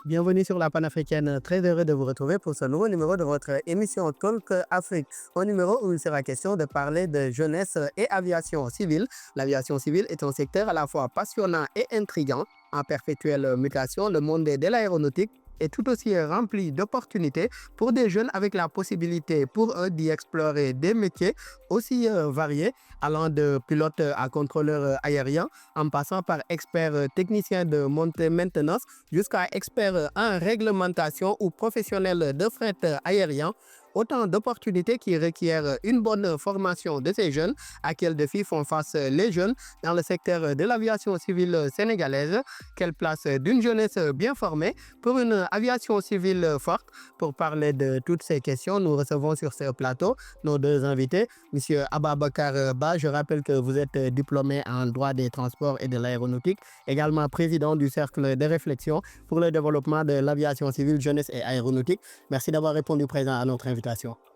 Bienvenue sur la panafricaine. Très heureux de vous retrouver pour ce nouveau numéro de votre émission Talk Afrique. Un numéro où il sera question de parler de jeunesse et aviation civile. L'aviation civile est un secteur à la fois passionnant et intriguant. En perpétuelle mutation, le monde de l'aéronautique est tout aussi rempli d'opportunités pour des jeunes avec la possibilité pour eux d'y explorer des métiers aussi variés, allant de pilote à contrôleur aérien, en passant par expert technicien de montée maintenance jusqu'à expert en réglementation ou professionnel de fret aérien. Autant d'opportunités qui requièrent une bonne formation de ces jeunes. À quels défis font face les jeunes dans le secteur de l'aviation civile sénégalaise? Quelle place d'une jeunesse bien formée pour une aviation civile forte? Pour parler de toutes ces questions, nous recevons sur ce plateau nos deux invités. Monsieur Ababakar Ba, je rappelle que vous êtes diplômé en droit des transports et de l'aéronautique, également président du cercle de réflexion pour le développement de l'aviation civile, jeunesse et aéronautique. Merci d'avoir répondu présent à notre invitation.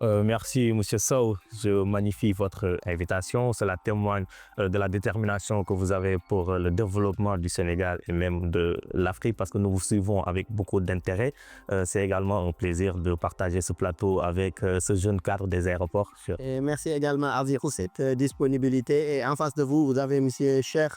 Merci, Monsieur Sow. Je magnifie votre invitation. Cela témoigne de la détermination que vous avez pour le développement du Sénégal et même de l'Afrique, parce que nous vous suivons avec beaucoup d'intérêt. C'est également un plaisir de partager ce plateau avec ce jeune cadre des aéroports. Et merci également à vous pour cette disponibilité. Et en face de vous, vous avez Monsieur Cheikh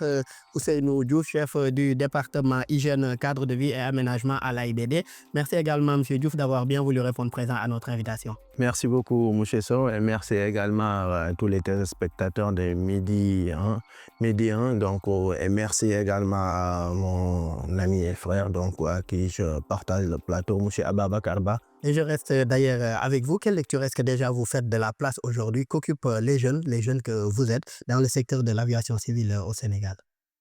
Ousseynou Diouf, chef du département hygiène, cadre de vie et aménagement à l'AIBD. Merci également, Monsieur Diouf, d'avoir bien voulu répondre présent à notre invitation. Merci beaucoup, M. Sow, et merci également à tous les téléspectateurs de Midi 1. Et merci également à mon ami et frère, à qui je partage le plateau, M. Ababakar Ba. Et je reste d'ailleurs avec vous. Quelle lecture est-ce que déjà vous faites de la place aujourd'hui qu'occupent les jeunes que vous êtes dans le secteur de l'aviation civile au Sénégal?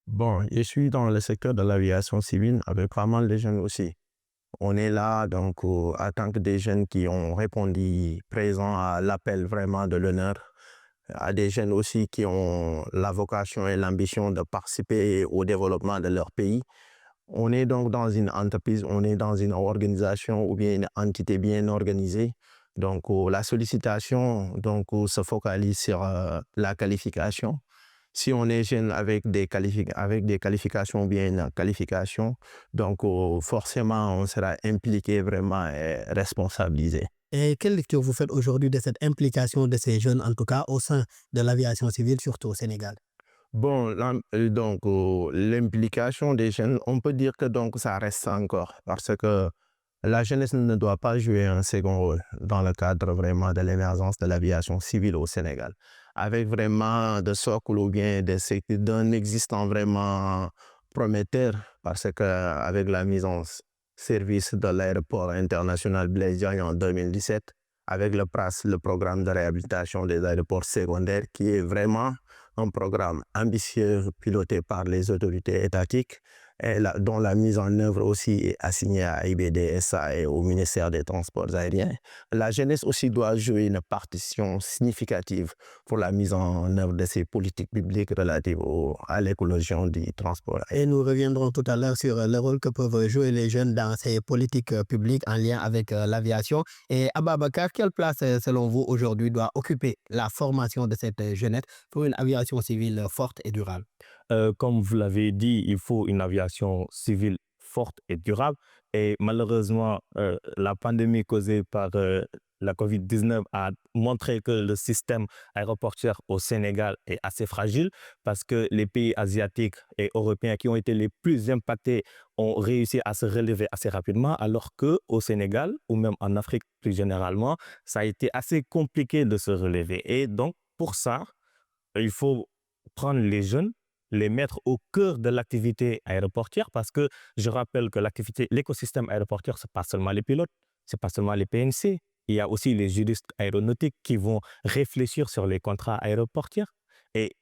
Bon, je suis dans le secteur de l'aviation civile avec pas mal de jeunes aussi. On est là, en tant que des jeunes qui ont répondu présent à l'appel vraiment de l'honneur, à des jeunes aussi qui ont la vocation et l'ambition de participer au développement de leur pays. On est donc dans une entreprise, on est dans une organisation ou bien une entité bien organisée. La sollicitation se focalise sur la qualification. Si on est jeune avec des qualifications ou bien une qualification, forcément, on sera impliqué vraiment et responsabilisé. Et quelle lecture vous faites aujourd'hui de cette implication de ces jeunes, en tout cas au sein de l'aviation civile, surtout au Sénégal? Bon, l'implication des jeunes, on peut dire que ça reste encore, parce que la jeunesse ne doit pas jouer un second rôle dans le cadre vraiment de l'émergence de l'aviation civile au Sénégal. Avec vraiment de socle ou bien d'un existant vraiment prometteur, parce qu'avec la mise en service de l'aéroport international Blaise Diagne en 2017, avec le PRAS, le programme de réhabilitation des aéroports secondaires, qui est vraiment un programme ambitieux piloté par les autorités étatiques et dont la mise en œuvre aussi est assignée à AIBD SA et au ministère des Transports aériens. La jeunesse aussi doit jouer une partition significative pour la mise en œuvre de ces politiques publiques relatives à l'écologie du transport. Et nous reviendrons tout à l'heure sur le rôle que peuvent jouer les jeunes dans ces politiques publiques en lien avec l'aviation. Et Ababakar, quelle place, selon vous, aujourd'hui doit occuper la formation de cette jeunesse pour une aviation civile forte et durable? Comme vous l'avez dit, il faut une aviation civile forte et durable. Et malheureusement, la pandémie causée par la COVID-19 a montré que le système aéroportuaire au Sénégal est assez fragile, parce que les pays asiatiques et européens qui ont été les plus impactés ont réussi à se relever assez rapidement, alors qu'au Sénégal, ou même en Afrique plus généralement, ça a été assez compliqué de se relever. Et donc, pour ça, il faut prendre les jeunes, les mettre au cœur de l'activité aéroportuaire, parce que je rappelle que l'écosystème aéroportuaire, c'est pas seulement les pilotes, c'est pas seulement les PNC. Il y a aussi les juristes aéronautiques qui vont réfléchir sur les contrats aéroportuaires. Et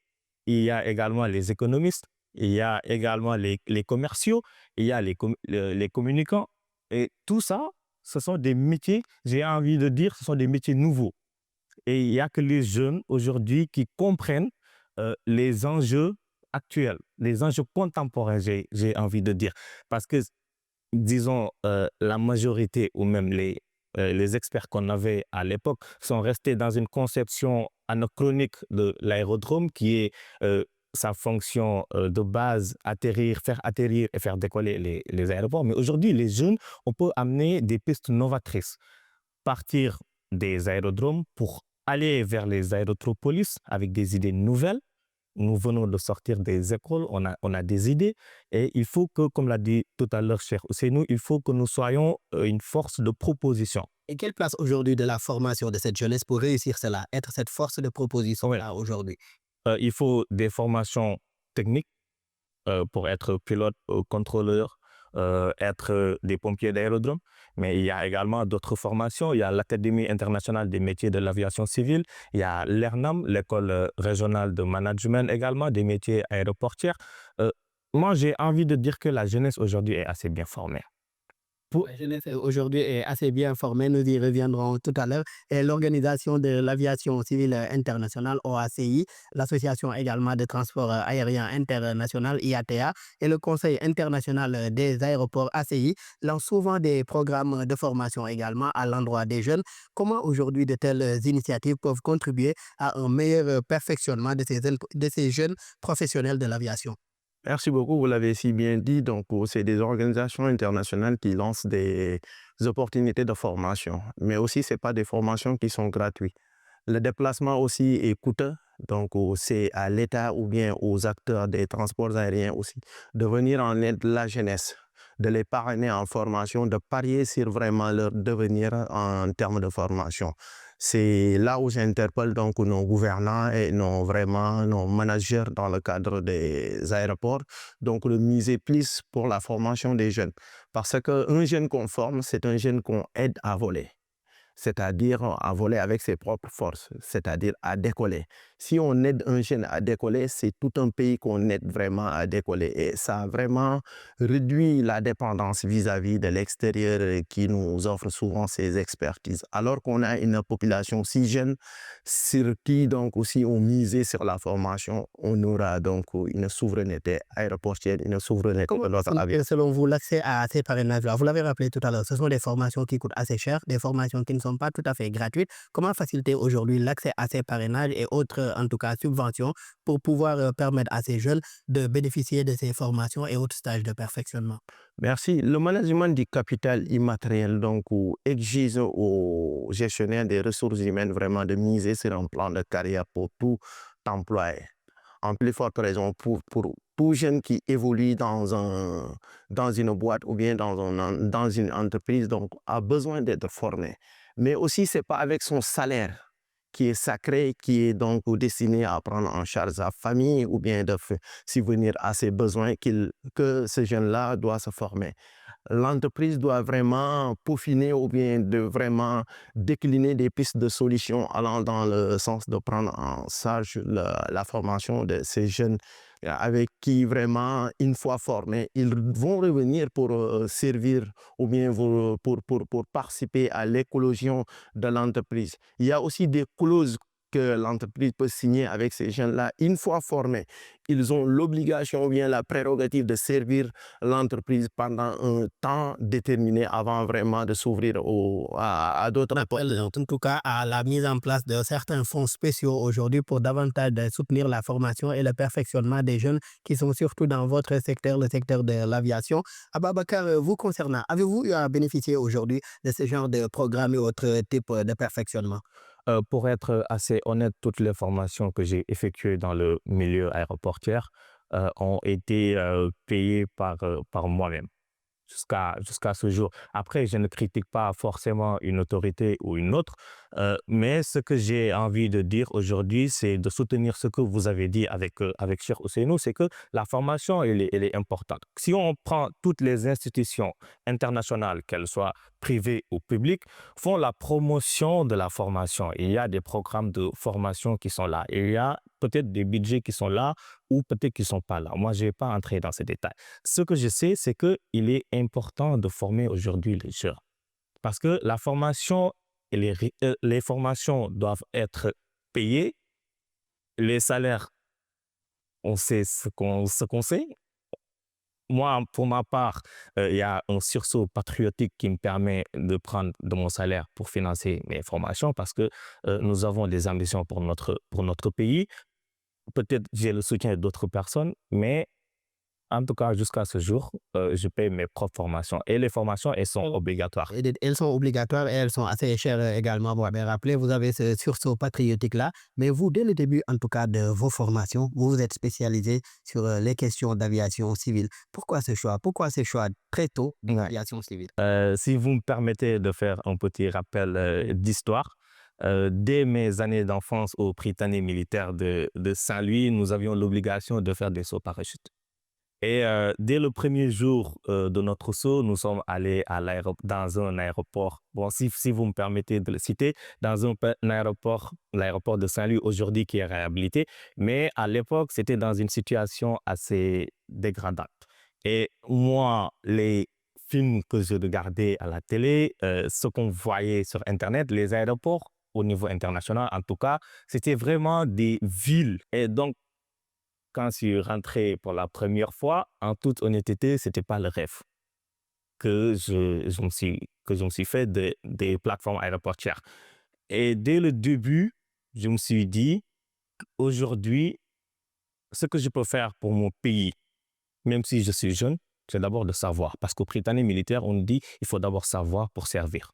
il y a également les économistes, il y a également les commerciaux, il y a les communicants. Et tout ça, ce sont des métiers, j'ai envie de dire, ce sont des métiers nouveaux. Et il n'y a que les jeunes aujourd'hui qui comprennent les enjeux actuels, les enjeux contemporains, j'ai envie de dire. Parce que, disons, la majorité ou même les experts qu'on avait à l'époque sont restés dans une conception anachronique de l'aérodrome qui est sa fonction de base, faire atterrir et faire décoller les aéroports. Mais aujourd'hui, les jeunes, on peut amener des pistes novatrices. Partir des aérodromes pour aller vers les aérotropolis avec des idées nouvelles. Nous venons de sortir des écoles, on a des idées et il faut que, comme l'a dit tout à l'heure Cheikh Ousseynou, il faut que nous soyons une force de proposition. Et quelle place aujourd'hui de la formation de cette jeunesse pour réussir cela, être cette force de proposition-là aujourd'hui? Il faut des formations techniques pour être pilote, contrôleur, être des pompiers d'aérodrome. Mais il y a également d'autres formations. Il y a l'Académie internationale des métiers de l'aviation civile. Il y a l'ERNAM, l'école régionale de management également, des métiers aéroportiers. Moi, j'ai envie de dire que la jeunesse aujourd'hui est assez bien formée. La jeunesse aujourd'hui est assez bien formée, nous y reviendrons tout à l'heure. Et l'Organisation de l'aviation civile internationale, OACI, l'Association également des transports aériens international, IATA, et le Conseil international des aéroports, ACI, lancent souvent des programmes de formation également à l'endroit des jeunes. Comment aujourd'hui de telles initiatives peuvent contribuer à un meilleur perfectionnement de ces jeunes professionnels de l'aviation? Merci beaucoup, vous l'avez si bien dit. Donc, c'est des organisations internationales qui lancent des opportunités de formation. Mais aussi, ce n'est pas des formations qui sont gratuites. Le déplacement aussi est coûteux. Donc, c'est à l'État ou bien aux acteurs des transports aériens aussi de venir en aide la jeunesse, de les parrainer en formation, de parier sur vraiment leur devenir en termes de formation. C'est là où j'interpelle donc nos gouvernants et nos managers dans le cadre des aéroports, donc de miser plus pour la formation des jeunes. Parce qu'un jeune qu'on forme, c'est un jeune qu'on aide à voler. C'est-à-dire à voler avec ses propres forces, c'est-à-dire à décoller. Si on aide un jeune à décoller, c'est tout un pays qu'on aide vraiment à décoller. Et ça a vraiment réduit la dépendance vis-à-vis de l'extérieur qui nous offre souvent ces expertises. Alors qu'on a une population si jeune sur qui donc aussi on misait sur la formation, on aura donc une souveraineté aéroportière, une souveraineté de notre avion. Selon vous, l'accès à ces parrainages-là, vous l'avez rappelé tout à l'heure, ce sont des formations qui coûtent assez cher, des formations qui ne sont pas tout à fait gratuites. Comment faciliter aujourd'hui l'accès à ces parrainages et autres, en tout cas, subventions pour pouvoir permettre à ces jeunes de bénéficier de ces formations et autres stages de perfectionnement? Merci. Le management du capital immatériel donc exige aux gestionnaires des ressources humaines vraiment de miser sur un plan de carrière pour tout employé. En plus forte raison pour tout jeune qui évolue dans une boîte ou bien dans une entreprise, donc a besoin d'être formé. Mais aussi, ce n'est pas avec son salaire qui est sacré, qui est donc destiné à prendre en charge sa famille ou bien de subvenir à ses besoins que ce jeune-là doit se former. L'entreprise doit vraiment peaufiner ou bien de vraiment décliner des pistes de solutions allant dans le sens de prendre en charge la formation de ces jeunes avec qui vraiment, une fois formés, ils vont revenir pour servir ou bien pour participer à l'éclosion de l'entreprise. Il y a aussi des clauses que l'entreprise peut signer avec ces jeunes-là. Une fois formés, ils ont l'obligation ou bien la prérogative de servir l'entreprise pendant un temps déterminé avant vraiment de s'ouvrir à d'autres. On appelle en tout cas à la mise en place de certains fonds spéciaux aujourd'hui pour davantage soutenir la formation et le perfectionnement des jeunes qui sont surtout dans votre secteur, le secteur de l'aviation. Ababakar, vous concernant, avez-vous eu à bénéficier aujourd'hui de ce genre de programme et autres types de perfectionnement? Pour être assez honnête, toutes les formations que j'ai effectuées dans le milieu aéroportuaire ont été payées par moi-même jusqu'à ce jour. Après, je ne critique pas forcément une autorité ou une autre, mais ce que j'ai envie de dire aujourd'hui, c'est de soutenir ce que vous avez dit avec Cheikh Ousseynou, c'est que la formation, elle est importante. Si on prend toutes les institutions internationales, qu'elles soient privées ou publiques, font la promotion de la formation. Il y a des programmes de formation qui sont là. Il y a peut-être des budgets qui sont là ou peut-être qui ne sont pas là. Moi, je ne vais pas entrer dans ces détails. Ce que je sais, c'est qu'il est important de former aujourd'hui les jeunes. Parce que la formation et les formations doivent être payées. Les salaires, on sait ce qu'on sait. Moi, pour ma part, il y a un sursaut patriotique qui me permet de prendre de mon salaire pour financer mes formations parce que nous avons des ambitions pour notre pays. peut-être j'ai le soutien d'autres personnes, mais en tout cas, jusqu'à ce jour, je paye mes propres formations et les formations, elles sont obligatoires. Et elles sont obligatoires et elles sont assez chères également. Vous m'avez rappelé, vous avez ce sursaut patriotique-là. Mais vous, dès le début, en tout cas, de vos formations, vous vous êtes spécialisé sur les questions d'aviation civile. Pourquoi ce choix? Pourquoi ce choix très tôt de Ouais. l'aviation civile? Si vous me permettez de faire un petit rappel d'histoire, dès mes années d'enfance au Prytanée militaire de Saint-Louis, nous avions l'obligation de faire des sauts parachute. Et dès le premier jour de notre saut, nous sommes allés dans un aéroport. Bon, si vous me permettez de le citer, dans un aéroport, l'aéroport de Saint-Louis aujourd'hui qui est réhabilité. Mais à l'époque, c'était dans une situation assez dégradante. Et moi, les films que je regardais à la télé, ce qu'on voyait sur Internet, les aéroports au niveau international, en tout cas, c'était vraiment des villes. Et donc, quand je suis rentré pour la première fois, en toute honnêteté, c'était pas le rêve que je me suis fait des plateformes aéroportières. Et dès le début, je me suis dit, aujourd'hui, ce que je peux faire pour mon pays, même si je suis jeune, c'est d'abord de savoir. Parce qu'au Prytanée militaire, on dit il faut d'abord savoir pour servir.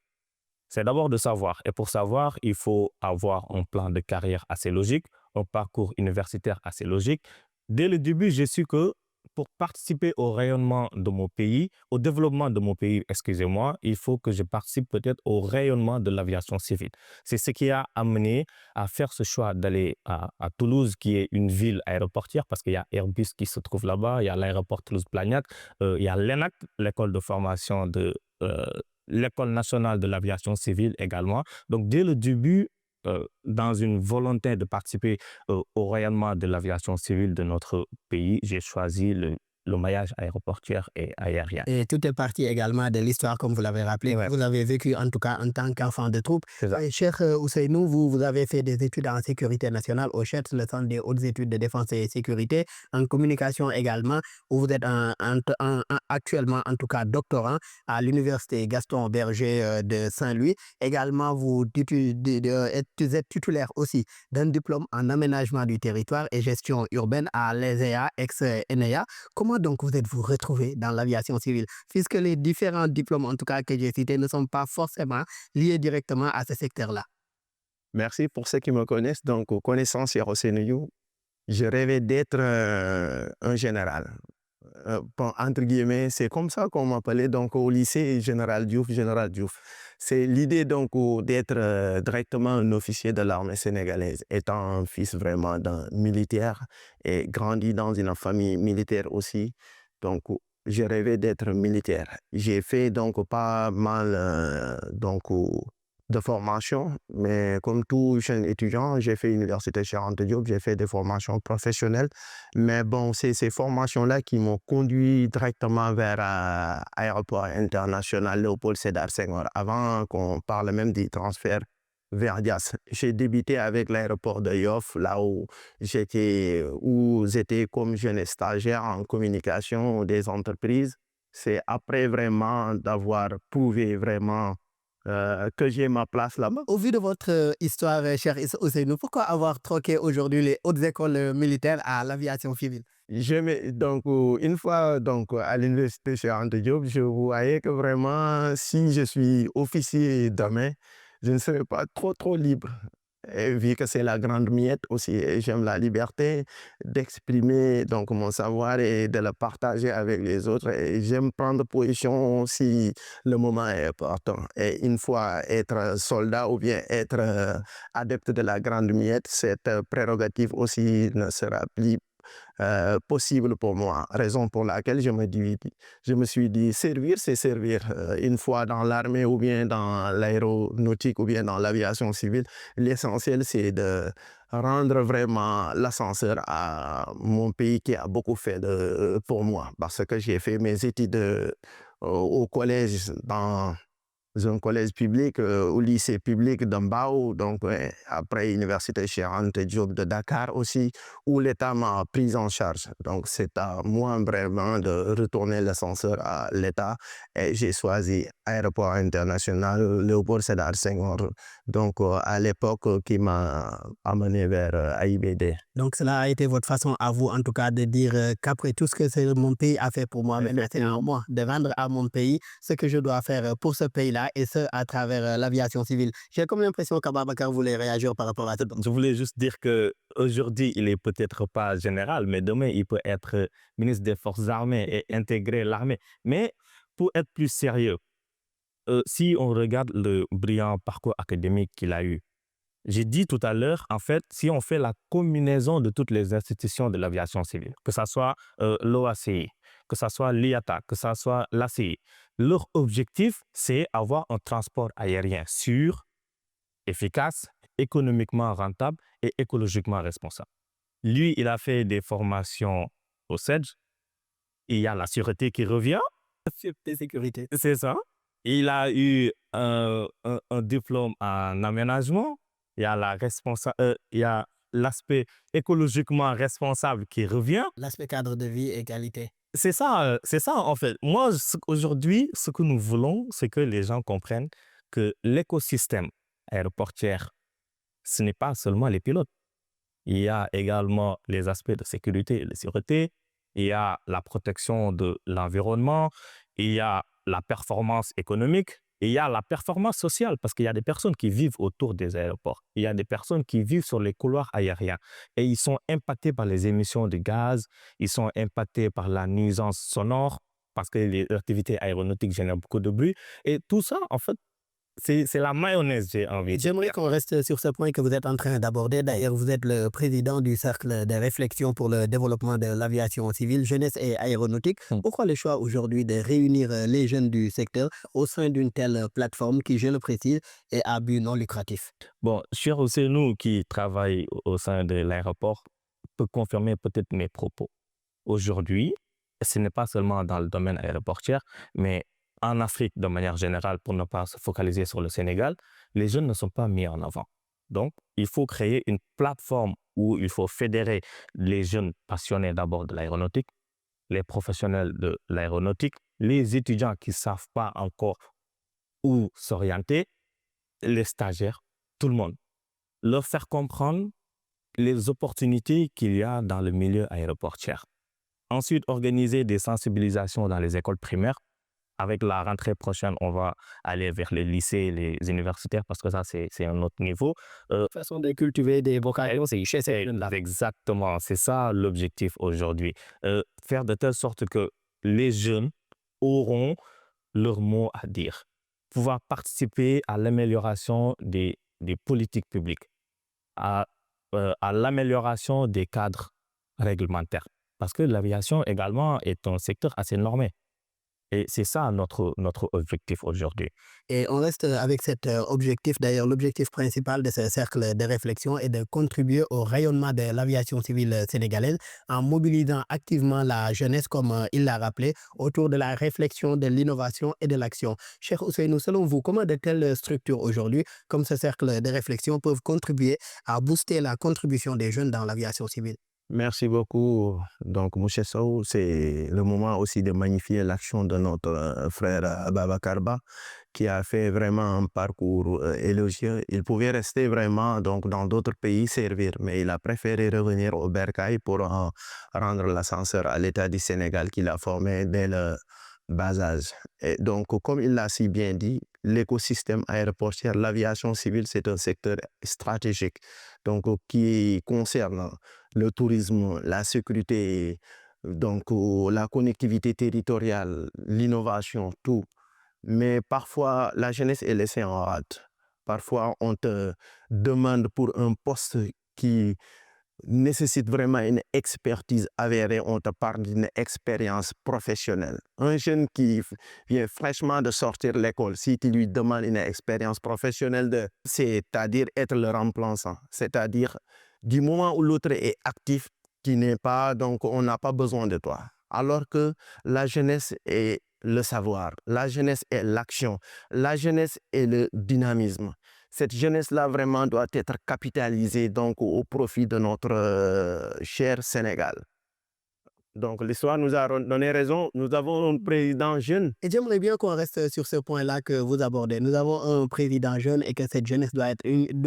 C'est d'abord de savoir. Et pour savoir, il faut avoir un plan de carrière assez logique, un parcours universitaire assez logique. Dès le début, j'ai su que pour participer au rayonnement de mon pays, au développement de mon pays, excusez-moi, il faut que je participe peut-être au rayonnement de l'aviation civile. C'est ce qui a amené à faire ce choix d'aller à Toulouse, qui est une ville aéroportière, parce qu'il y a Airbus qui se trouve là-bas, il y a l'aéroport Toulouse-Blagnac, il y a l'ENAC, l'école de formation de l'École nationale de l'aviation civile également. Donc, dès le début, dans une volonté de participer au rayonnement de l'aviation civile de notre pays, j'ai choisi le maillage aéroportuaire et aérien. Et tout est parti également de l'histoire, comme vous l'avez rappelé. Ouais. Vous avez vécu, en tout cas, en tant qu'enfant de troupe. C'est ça. Et cher Ousseynou, vous avez fait des études en sécurité nationale au CHET, le Centre des hautes études de défense et sécurité, en communication également, où vous êtes actuellement, en tout cas, doctorant à l'Université Gaston Berger de Saint-Louis. Également, vous êtes titulaire aussi d'un diplôme en aménagement du territoire et gestion urbaine à l'ESEA, ex-ENEA. Comment donc vous êtes-vous retrouvé dans l'aviation civile? Puisque les différents diplômes, en tout cas, que j'ai cités, ne sont pas forcément liés directement à ce secteur-là. Merci pour ceux qui me connaissent. Donc, aux connaissances Yoro Sénéou, je rêvais d'être un général. Bon, entre guillemets, c'est comme ça qu'on m'appelait donc au lycée Général Diouf, Général Diouf. C'est l'idée donc d'être directement un officier de l'armée sénégalaise, étant un fils vraiment d'un militaire et grandi dans une famille militaire aussi. Donc, j'ai rêvé d'être militaire. J'ai fait donc pas mal de formation, mais comme tout jeune étudiant, j'ai fait l'université Cheikh Anta Diop, j'ai fait des formations professionnelles. Mais bon, c'est ces formations-là qui m'ont conduit directement vers l'aéroport international Léopold Sédar Senghor, avant qu'on parle même des transferts vers Dias. J'ai débuté avec l'aéroport de Yoff, là où j'étais comme jeune stagiaire en communication des entreprises. C'est après vraiment d'avoir prouvé vraiment que j'ai ma place là-bas. Au vu de votre histoire, cher Ousseynou, pourquoi avoir troqué aujourd'hui les hautes écoles militaires à l'aviation civile? Donc, une fois donc, à l'université chez Anta Diop, je voyais que vraiment, si je suis officier demain, je ne serai pas trop libre. Et vu que c'est la grande miette aussi, et j'aime la liberté d'exprimer donc mon savoir et de le partager avec les autres. Et j'aime prendre position si le moment est important. Et une fois être soldat ou bien être adepte de la grande miette, cette prérogative aussi ne sera plus possible pour moi. Raison pour laquelle je me suis dit, servir, c'est servir. Une fois dans l'armée ou bien dans l'aéronautique ou bien dans l'aviation civile, l'essentiel, c'est de rendre vraiment l'ascenseur à mon pays qui a beaucoup fait pour moi. Parce que j'ai fait mes études au collège un collège public, au lycée public de Mbao, donc après l'université Cheikh Anta Diop de Dakar aussi, où l'État m'a pris en charge. Donc c'est à moi vraiment de retourner l'ascenseur à l'État et j'ai choisi Aéroport international Léopold Sédar Senghor, donc à l'époque qui m'a amené vers AIBD. Donc cela a été votre façon à vous, en tout cas, de dire qu'après tout ce que mon pays a fait pour moi, maintenant c'est à moi de rendre à mon pays ce que je dois faire pour ce pays-là, et ce, à travers l'aviation civile. J'ai comme l'impression qu'Ababacar voulait réagir par rapport à ça. Je voulais juste dire que aujourd'hui, il est peut-être pas général, mais demain, il peut être ministre des Forces armées et intégrer l'armée. Mais pour être plus sérieux, si on regarde le brillant parcours académique qu'il a eu, j'ai dit tout à l'heure, en fait, si on fait la combinaison de toutes les institutions de l'aviation civile, que ce soit l'OACI, que ce soit l'IATA, que ce soit l'ACI, leur objectif, c'est avoir un transport aérien sûr, efficace, économiquement rentable et écologiquement responsable. Lui, il a fait des formations au CEDJ. Il y a la sûreté qui revient. Sûreté, sécurité. C'est ça. Il a eu un diplôme en aménagement. Il y a il y a l'aspect écologiquement responsable qui revient. L'aspect cadre de vie et qualité. C'est ça en fait. Moi, aujourd'hui, ce que nous voulons, c'est que les gens comprennent que l'écosystème aéroportuaire, ce n'est pas seulement les pilotes. Il y a également les aspects de sécurité et de sûreté. Il y a la protection de l'environnement. Il y a la performance économique. Et il y a la performance sociale, parce qu'il y a des personnes qui vivent autour des aéroports. Il y a des personnes qui vivent sur les couloirs aériens. Et ils sont impactés par les émissions de gaz. Ils sont impactés par la nuisance sonore, parce que les activités aéronautiques génèrent beaucoup de bruit. Et tout ça, en fait, c'est la mayonnaise, j'ai envie de J'aimerais dire. qu'on reste sur ce point que vous êtes en train d'aborder. D'ailleurs, vous êtes le président du cercle de réflexion pour le développement de l'aviation civile, jeunesse et aéronautique. Pourquoi le choix aujourd'hui de réunir les jeunes du secteur au sein d'une telle plateforme qui, je le précise, est à but non lucratif? Bon, cher nous qui travaille au sein de l'aéroport, peut confirmer peut-être mes propos. Aujourd'hui, ce n'est pas seulement dans le domaine aéroportuaire, mais en Afrique de manière générale, pour ne pas se focaliser sur le Sénégal, les jeunes ne sont pas mis en avant. Donc, il faut créer une plateforme où il faut fédérer les jeunes passionnés d'abord de l'aéronautique, les professionnels de l'aéronautique, les étudiants qui ne savent pas encore où s'orienter, les stagiaires, tout le monde. Leur faire comprendre les opportunités qu'il y a dans le milieu aéroportuaire. Ensuite, organiser des sensibilisations dans les écoles primaires. Avec la rentrée prochaine, on va aller vers les lycées, les universitaires, parce que ça, c'est un autre niveau. Façon de cultiver des vocations, c'est chez ces jeunes-là. Exactement, c'est ça l'objectif aujourd'hui. Faire de telle sorte que les jeunes auront leur mot à dire. Pouvoir participer à l'amélioration des politiques publiques, à l'amélioration des cadres réglementaires. Parce que l'aviation également est un secteur assez normé. Et c'est ça notre objectif aujourd'hui. Et on reste avec cet objectif. D'ailleurs, l'objectif principal de ce cercle de réflexion est de contribuer au rayonnement de l'aviation civile sénégalaise en mobilisant activement la jeunesse, comme il l'a rappelé, autour de la réflexion, de l'innovation et de l'action. Cheikh Ousseynou, selon vous, comment de telles structures aujourd'hui, comme ce cercle de réflexion, peuvent contribuer à booster la contribution des jeunes dans l'aviation civile? Merci beaucoup. Donc, Mouché Sow, c'est le moment aussi de magnifier l'action de notre frère Ababacar Ba, qui a fait vraiment un parcours élogieux. Il pouvait rester vraiment donc, dans d'autres pays servir, mais il a préféré revenir au Bercail pour rendre l'ascenseur à l'État du Sénégal qu'il a formé dès le bas âge. Et donc, comme il l'a si bien dit, l'écosystème aéroportuaire, l'aviation civile, c'est un secteur stratégique donc, qui concerne le tourisme, la sécurité, donc la connectivité territoriale, l'innovation, tout. Mais parfois, la jeunesse est laissée en rade. Parfois, on te demande pour un poste qui nécessite vraiment une expertise avérée, on te parle d'une expérience professionnelle. Un jeune qui vient fraîchement de sortir de l'école, si tu lui demandes une expérience professionnelle, c'est-à-dire être le remplaçant, c'est-à-dire du moment où l'autre est actif, qui n'est pas, donc on n'a pas besoin de toi. alors que la jeunesse est le savoir, la jeunesse est l'action, la jeunesse est le dynamisme. Cette jeunesse-là vraiment doit être capitalisée donc au profit de notre cher Sénégal. Donc l'histoire nous a donné raison. Nous avons un président jeune. Et j'aimerais bien qu'on reste sur ce point-là que vous abordez. Nous avons un président jeune et que cette jeunesse doit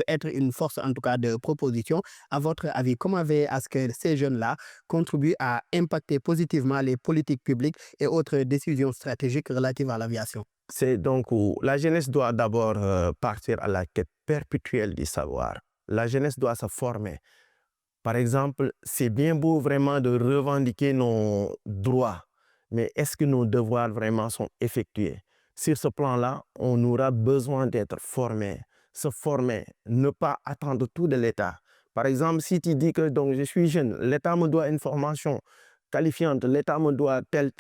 être une force, en tout cas, de proposition. À votre avis, comment veiller à ce que ces jeunes-là contribuent à impacter positivement les politiques publiques et autres décisions stratégiques relatives à l'aviation? C'est donc où la jeunesse doit d'abord partir à la quête perpétuelle du savoir. La jeunesse doit se former. Par exemple, c'est bien beau vraiment de revendiquer nos droits, mais est-ce que nos devoirs vraiment sont effectués? Sur ce plan-là, on aura besoin d'être formé, se former, ne pas attendre tout de l'État. Par exemple, si tu dis que donc, je suis jeune, l'État me doit une formation qualifiante, l'État me doit tel,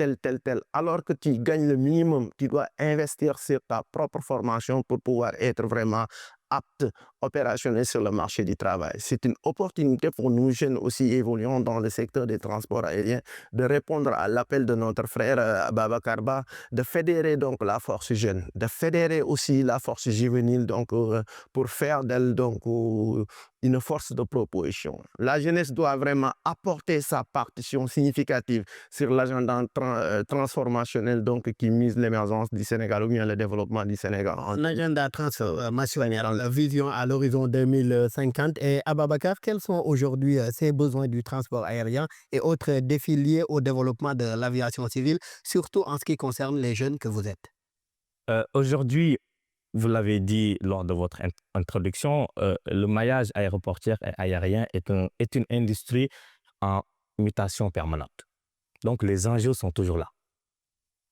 alors que tu gagnes le minimum, tu dois investir sur ta propre formation pour pouvoir être vraiment apte, opérationnel sur le marché du travail. C'est une opportunité pour nous jeunes aussi évoluant dans le secteur des transports aériens de répondre à l'appel de notre frère Ababacar Ba, de fédérer donc la force jeune, de fédérer aussi la force juvénile donc, pour faire d'elle donc une force de proposition. La jeunesse doit vraiment apporter sa partition significative sur l'agenda transformationnel donc, qui mise l'émergence du Sénégal ou bien le développement du Sénégal. Un agenda transformationnel, la vision à l'horizon 2050. Et Ababacar, quels sont aujourd'hui ces besoins du transport aérien et autres défis liés au développement de l'aviation civile, surtout en ce qui concerne les jeunes que vous êtes? Aujourd'hui, vous l'avez dit lors de votre introduction, le maillage aéroportuaire et aérien est une industrie en mutation permanente. Donc, les enjeux sont toujours là.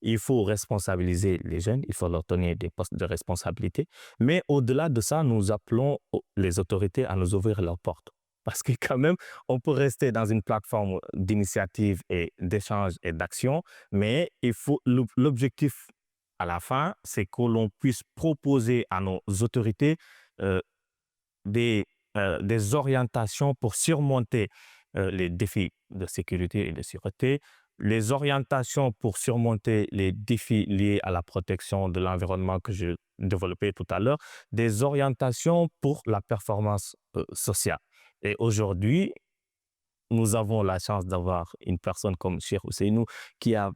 Il faut responsabiliser les jeunes, il faut leur donner des postes de responsabilité. Mais au-delà de ça, nous appelons les autorités à nous ouvrir leurs portes. Parce que quand même, on peut rester dans une plateforme d'initiative et d'échange et d'action, mais il faut l'objectif à la fin, c'est que l'on puisse proposer à nos autorités des orientations pour surmonter les défis de sécurité et de sûreté, les orientations pour surmonter les défis liés à la protection de l'environnement que je développais tout à l'heure, des orientations pour la performance sociale. Et aujourd'hui, nous avons la chance d'avoir une personne comme Cheikh Ousseynou qui a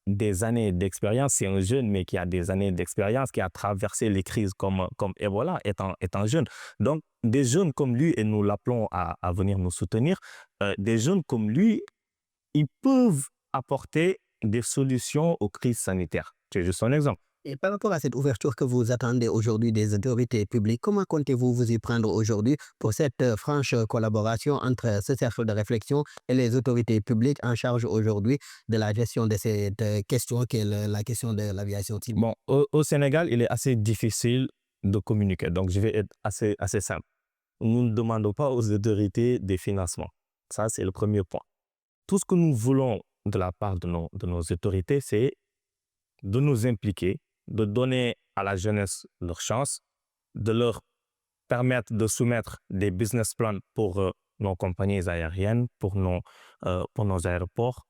des années d'expérience, c'est un jeune mais qui a des années d'expérience, qui a traversé les crises comme Ebola étant jeune. Donc, des jeunes comme lui, et nous l'appelons à venir nous soutenir, des jeunes comme lui, ils peuvent apporter des solutions aux crises sanitaires. C'est juste un exemple. Et par rapport à cette ouverture que vous attendez aujourd'hui des autorités publiques, comment comptez-vous vous y prendre aujourd'hui pour cette franche collaboration entre ce cercle de réflexion et les autorités publiques en charge aujourd'hui de la gestion de cette question qui est la question de l'aviation civile? Bon, au Sénégal, il est assez difficile de communiquer, donc je vais être assez simple. Nous ne demandons pas aux autorités des financements. Ça, c'est le premier point. Tout ce que nous voulons de la part de nos autorités, c'est de nous impliquer, de donner à la jeunesse leur chance, de leur permettre de soumettre des business plans pour nos compagnies aériennes, pour nos aéroports,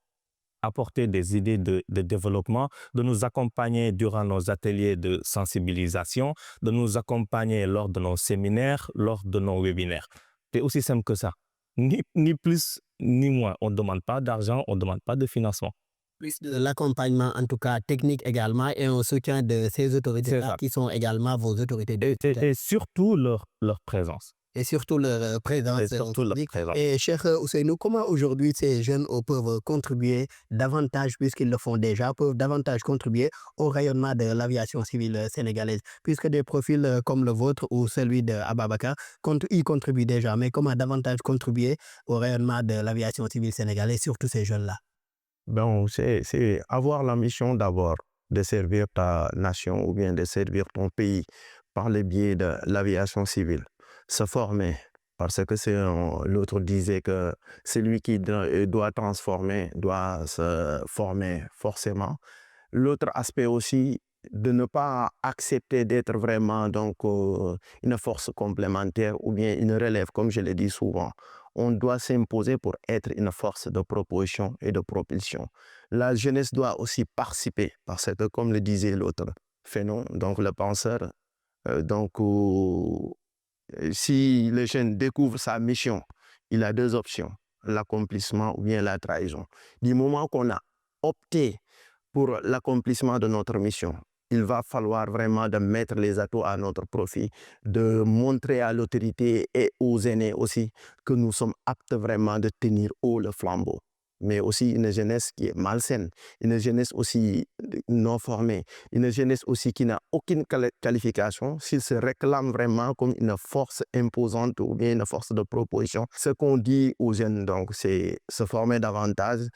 apporter des idées de développement, de nous accompagner durant nos ateliers de sensibilisation, de nous accompagner lors de nos séminaires, lors de nos webinaires. C'est aussi simple que ça. Ni plus ni moins. On ne demande pas d'argent, on ne demande pas de financement. Plus de l'accompagnement, en tout cas technique également, et un soutien de ces autorités-là qui sont également vos autorités. Et surtout leur présence. Et surtout leur présence. Et surtout leur présence. Et Cheikh Ousseynou, comment aujourd'hui ces jeunes peuvent contribuer davantage, puisqu'ils le font déjà, peuvent davantage contribuer au rayonnement de l'aviation civile sénégalaise, puisque des profils comme le vôtre ou celui d'Ababacar y contribuent déjà, mais comment davantage contribuer au rayonnement de l'aviation civile sénégalaise, surtout ces jeunes-là? Bon, c'est avoir la mission d'abord de servir ta nation ou bien de servir ton pays par le biais de l'aviation civile. Se former, parce que l'autre disait que celui qui doit transformer doit se former forcément. L'autre aspect aussi, de ne pas accepter d'être vraiment donc une force complémentaire ou bien une relève, comme je le dis souvent. on doit s'imposer pour être une force de proposition et de propulsion. La jeunesse doit aussi participer parce que, comme le disait l'autre Fanon, donc le penseur, si le jeune découvre sa mission, il a deux options, l'accomplissement ou bien la trahison. Du moment qu'on a opté pour l'accomplissement de notre mission, il va falloir vraiment de mettre les atouts à notre profit, de montrer à l'autorité et aux aînés aussi que nous sommes aptes vraiment de tenir haut le flambeau. Mais aussi une jeunesse qui est malsaine, une jeunesse aussi non formée, une jeunesse aussi qui n'a aucune qualification, s'il se réclame vraiment comme une force imposante ou bien une force de proposition. Ce qu'on dit aux jeunes, donc, c'est se former davantage,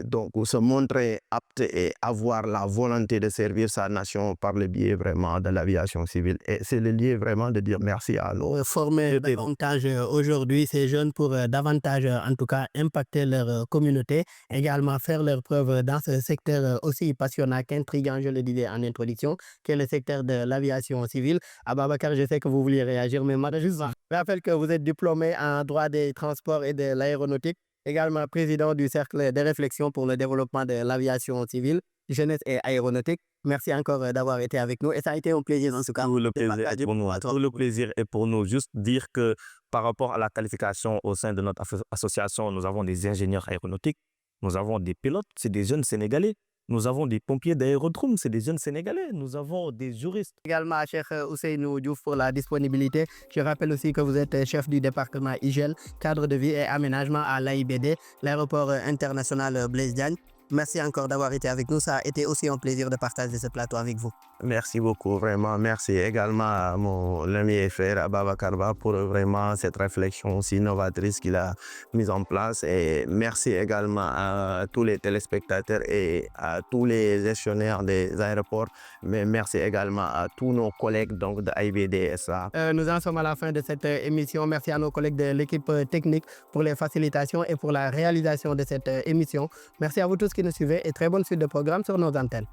donc se montrer apte et avoir la volonté de servir sa nation par le biais vraiment de l'aviation civile. Et c'est le lieu vraiment de dire merci à nous. Former davantage aujourd'hui ces jeunes pour davantage, en tout cas, impacter leur communauté, également faire leurs preuves dans ce secteur aussi passionnant qu'intriguant, je le disais en introduction, qui est le secteur de l'aviation civile. Ababacar, je sais que vous vouliez réagir, mais moi, je rappelle que vous êtes diplômé en droit des transports et de l'aéronautique, également président du cercle de réflexion pour le développement de l'aviation civile, jeunesse et aéronautique. Merci encore d'avoir été avec nous et ça a été un plaisir en tout cas. Tout le plaisir est pour nous. Tout le plaisir est pour nous. Juste dire que par rapport à la qualification au sein de notre association, nous avons des ingénieurs aéronautiques, nous avons des pilotes, c'est des jeunes Sénégalais. Nous avons des pompiers d'aérodrome, c'est des jeunes Sénégalais. Nous avons des juristes. Également à Cheikh Ousseynou Diouf pour la disponibilité. Je rappelle aussi que vous êtes chef du département IGEL, cadre de vie et aménagement à l'AIBD, l'aéroport international Blaise Diagne. Merci encore d'avoir été avec nous. Ça a été aussi un plaisir de partager ce plateau avec vous. Merci beaucoup, vraiment. Merci également à mon ami et frère Ababacar Ba pour vraiment cette réflexion aussi novatrice qu'il a mise en place. Et merci également à tous les téléspectateurs et à tous les gestionnaires des aéroports. Mais merci également à tous nos collègues donc, de AIBD-SA. Nous en sommes à la fin de cette émission. Merci à nos collègues de l'équipe technique pour les facilitations et pour la réalisation de cette émission. Merci à vous tous qui nous suivez et très bonne suite de programme sur nos antennes.